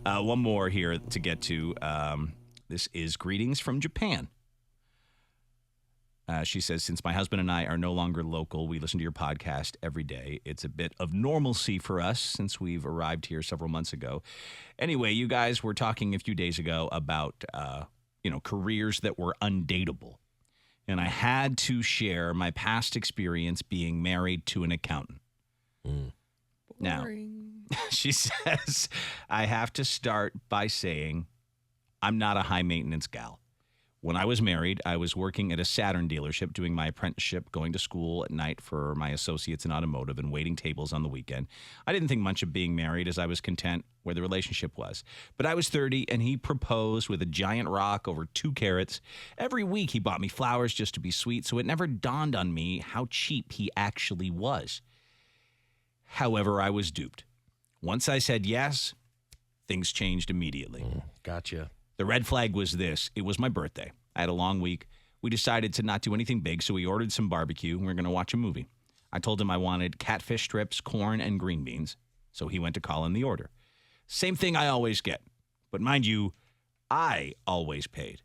One more here to get to. This is greetings from Japan. She says, since my husband and I are no longer local, we listen to your podcast every day. It's a bit of normalcy for us since we've arrived here several months ago. Anyway, you guys were talking a few days ago about, careers that were undateable. And I had to share my past experience being married to an accountant. Now, she says, I have to start by saying I'm not a high-maintenance gal. When I was married, I was working at a Saturn dealership doing my apprenticeship, going to school at night for my associates in automotive, and waiting tables on the weekend. I didn't think much of being married as I was content where the relationship was. But I was 30, and he proposed with a giant rock over 2 carats. Every week he bought me flowers just to be sweet, so it never dawned on me how cheap he actually was. However, I was duped. Once I said yes, things changed immediately. Gotcha. The red flag was this. It was my birthday. I had a long week. We decided to not do anything big, so we ordered some barbecue, and we were going to watch a movie. I told him I wanted catfish strips, corn, and green beans, so he went to call in the order. Same thing I always get. But mind you, I always paid.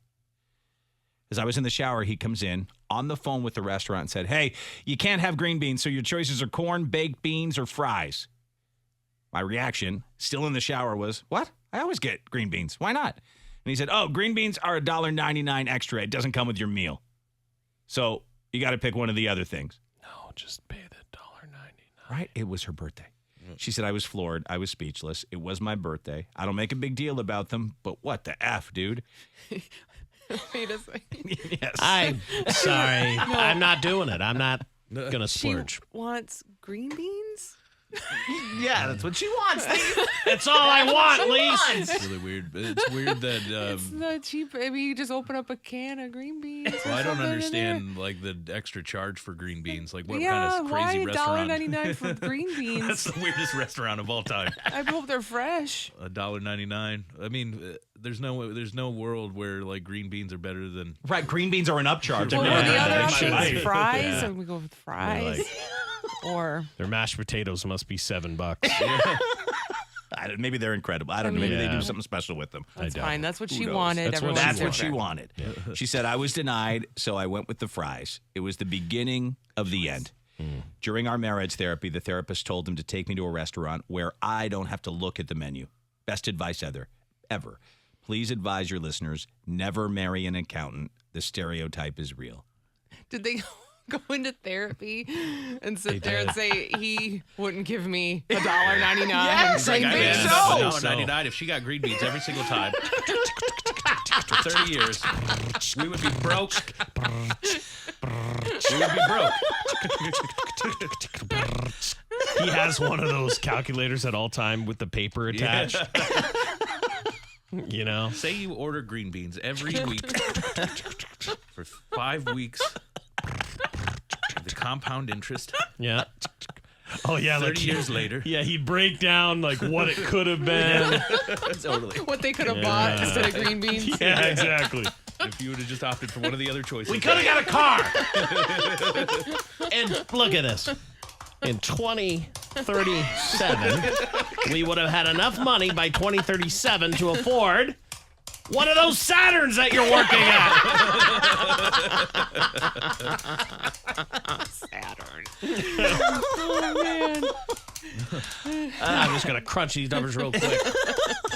As I was in the shower, he comes in on the phone with the restaurant and said, hey, you can't have green beans, so your choices are corn, baked beans, or fries. My reaction, still in the shower, was, what? I always get green beans. Why not? And he said, oh, green beans are $1.99 extra. It doesn't come with your meal. So you got to pick one of the other things. No, just pay the $1.99. Right? It was her birthday. She said, I was floored. I was speechless. It was my birthday. I don't make a big deal about them, but what the F, dude? Wait a second. Yes. I'm sorry. No. I'm not doing it. I'm not going to splurge. She wants green beans? Yeah, that's what she wants. That's all I want, Lee. It's really weird. It's weird that it's not cheap. I mean, you just open up a can of green beans. well, I don't understand like the extra charge for green beans. Like what kind of why crazy restaurant? $1.99 for green beans? That's the weirdest restaurant of all time. I hope they're fresh. $1.99. I mean, there's no world where like green beans are better than Right, green beans are an upcharge. Well, Yeah. the other Yeah. options, Yeah. fries. Yeah. So we go with fries. Or their mashed potatoes must be $7. Maybe they're incredible. I don't know. Maybe they Yeah. do something special with them. that's fine. That's what Who she knows? wanted. That's what Everyone's That's what different. she wanted. She said, I was denied, so I went with the fries. It was the beginning of the end. During our marriage therapy, the therapist told him to take me to a restaurant where I don't have to look at the menu. Best advice ever. Please advise your listeners, never marry an accountant. The stereotype is real. Did they go into therapy and sit there and say he wouldn't give me $1.99? Yes, I green think beans? so. $1.99. If she got green beans every single time for 30 years, we would be broke. We would be broke. He has one of those calculators at all time with the paper attached. You know? Say you order green beans every week for 5 weeks. The compound interest. Yeah. Oh, yeah. 30 years later. Yeah, he'd break down like what it could have been. Totally. What they could have bought instead of green beans? Yeah, exactly. If you would have just opted for one of the other choices. We could have got a car. And look at this. In 2037, we would have had enough money by 2037 to afford one of those Saturns that you're working at. Saturn. I'm just going to crunch these numbers real quick.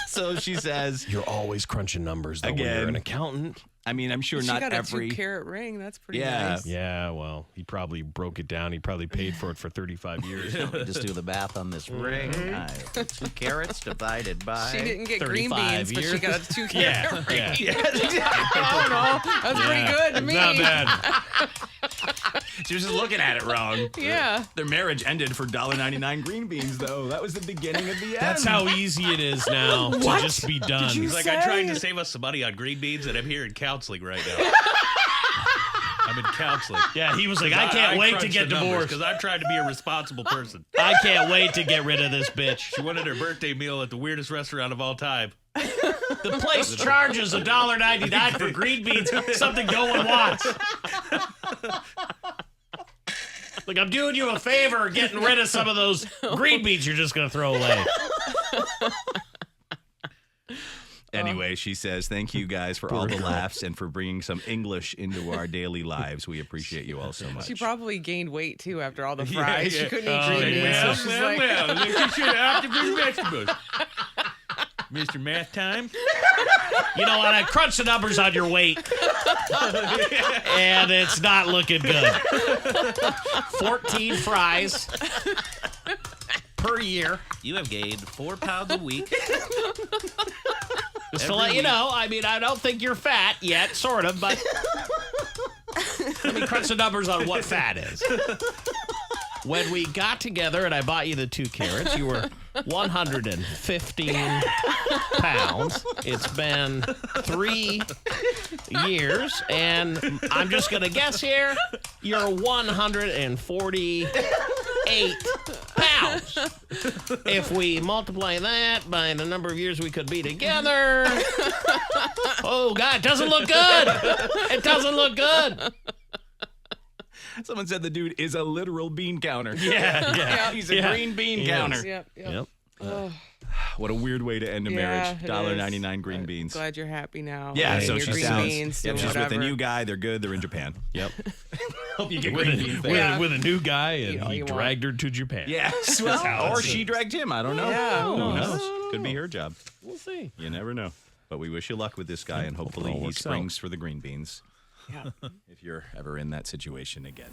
So she says, You're always crunching numbers, though, when you're Again. an accountant. I mean, I'm sure She not got every... a 2-carat ring. That's pretty Yeah. nice. Yeah, well, he probably broke it down. He probably paid for it for 35 years. Just do the math on this ring. 2 carats divided by... She didn't get green 35 beans, but she years. got a 2-carat ring. Yeah. I don't know. That's pretty good to me. Not bad. She was just looking at it wrong. Yeah. Their marriage ended for $1.99 green beans, though. That was the beginning of the end. That's how easy it is now to just be done. He's like, I tried to save us some money on green beans, and I'm here in counseling right now. I'm in counseling. Yeah, he was like, I can't wait to get divorced. Because I'm trying to be a responsible person. I can't wait to get rid of this bitch. She wanted her birthday meal at the weirdest restaurant of all time. The place charges $1.99 for green beans, something no one wants. Like, I'm doing you a favor getting rid of some of those green beans you're just going to throw away. Anyway, she says, thank you guys for all the laughs and for bringing some English into our daily lives. We appreciate you all so much. She probably gained weight too after all the fries. yeah. She couldn't eat green beans. Well, so she's like, you should have to bring vegetables. Mr. Math Time. You know what? I crunched the numbers on your weight, and it's not looking good. 14 fries per year. You have gained 4 pounds a week. Just to let you know, I mean, I don't think you're fat yet, sort of, but let me crunch the numbers on what fat is. When we got together and I bought you the 2 carrots, you were 115 pounds. It's been 3 years, and I'm just going to guess here, you're 148 pounds. If we multiply that by the number of years we could be together, oh, God, it doesn't look good. It doesn't look good. Someone said the dude is a literal bean counter. Yeah. He's a green bean counter. Yep. Oh, What a weird way to end a marriage. it is. $1.99 green beans. Glad you're happy now. Yeah, Eating so your she green sounds. beans, Yep, doing she's with a whatever. new guy. They're good. They're in Japan. Yep. Hope you get with, green beans. there. Yeah. with a new guy, Eat and all he you want. dragged her to Japan. Yes. how Well, or it she seems. dragged him. I don't know. Yeah, who Who knows? knows? Could be her job. We'll see. You never know. But we wish you luck with this guy, and hopefully all he works springs for the green beans Yeah. if you're ever in that situation again.